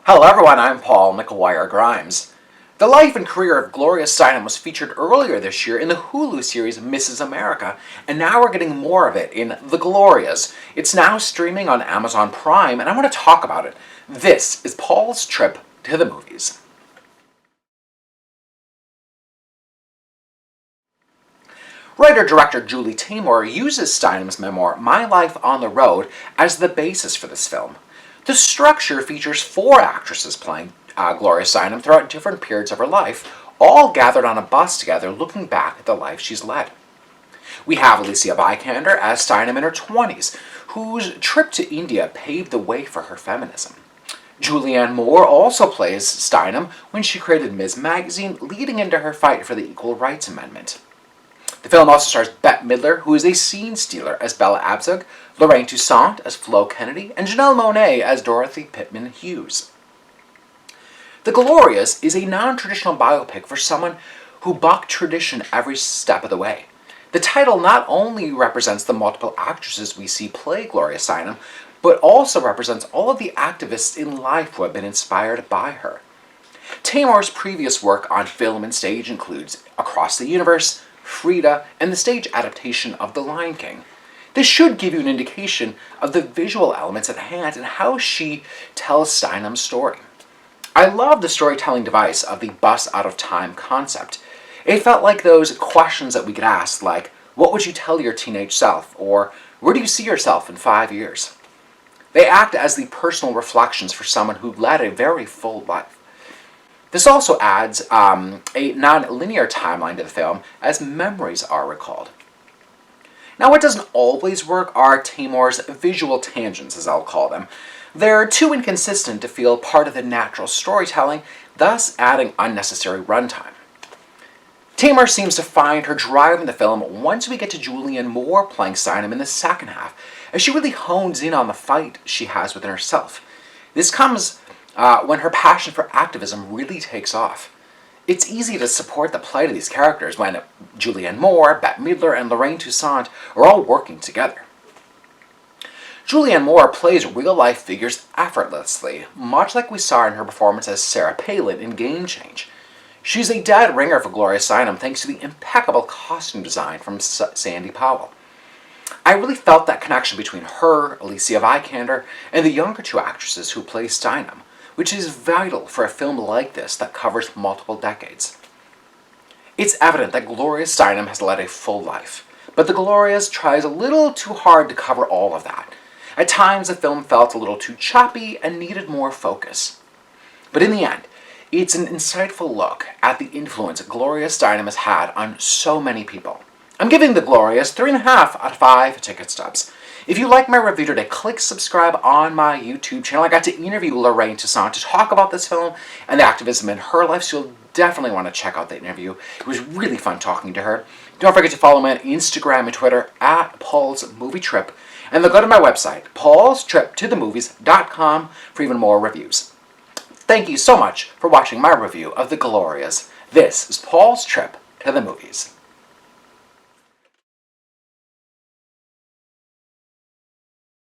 Hello everyone, I'm Paul McGuire Grimes. The life and career of Gloria Steinem was featured earlier this year in the Hulu series Mrs. America, and now we're getting more of it in The Glorias. It's now streaming on Amazon Prime, and I want to talk about it. This is Paul's trip to the movies. Writer-director Julie Taymor uses Steinem's memoir, My Life on the Road, as the basis for this film. The structure features four actresses playing Gloria Steinem throughout different periods of her life, all gathered on a bus together looking back at the life she's led. We have Alicia Vikander as Steinem in her 20s, whose trip to India paved the way for her feminism. Julianne Moore also plays Steinem when she created Ms. Magazine, leading into her fight for the Equal Rights Amendment. The film also stars Bette Midler, who is a scene stealer, as Bella Abzug, Lorraine Toussaint as Flo Kennedy, and Janelle Monáe as Dorothy Pittman Hughes. The Glorias is a non-traditional biopic for someone who bucked tradition every step of the way. The title not only represents the multiple actresses we see play Gloria Steinem, but also represents all of the activists in life who have been inspired by her. Taymor's previous work on film and stage includes Across the Universe, Frida, and the stage adaptation of The Lion King. This should give you an indication of the visual elements at hand and how she tells Steinem's story. I love the storytelling device of the bus out of time concept. It felt like those questions that we get asked, like, what would you tell your teenage self? Or, where do you see yourself in 5 years? They act as the personal reflections for someone who led a very full life. This also adds a non-linear timeline to the film, as memories are recalled. Now, what doesn't always work are Taymor's visual tangents, as I'll call them. They're too inconsistent to feel part of the natural storytelling, thus adding unnecessary runtime. Taymor seems to find her drive in the film once we get to Julianne Moore playing Steinem in the second half, as she really hones in on the fight she has within herself. This comes when her passion for activism really takes off. It's easy to support the plight of these characters when Julianne Moore, Bette Midler, and Lorraine Toussaint are all working together. Julianne Moore plays real-life figures effortlessly, much like we saw in her performance as Sarah Palin in Game Change. She's a dead ringer for Gloria Steinem thanks to the impeccable costume design from Sandy Powell. I really felt that connection between her, Alicia Vikander, and the younger two actresses who play Steinem, which is vital for a film like this that covers multiple decades. It's evident that Gloria Steinem has led a full life, but The Glorias tries a little too hard to cover all of that. At times, the film felt a little too choppy and needed more focus. But in the end, it's an insightful look at the influence Gloria Steinem has had on so many people. I'm giving The Glorias 3.5 out of 5 ticket stubs. If you like my review today, click subscribe on my YouTube channel. I got to interview Lorraine Toussaint to talk about this film and the activism in her life, so you'll definitely want to check out that interview. It was really fun talking to her. Don't forget to follow me on Instagram and Twitter at Paul's Movie Trip, and then go to my website, paulstriptothemovies.com, for even more reviews. Thank you so much for watching my review of The Glorias. This is Paul's Trip to the Movies.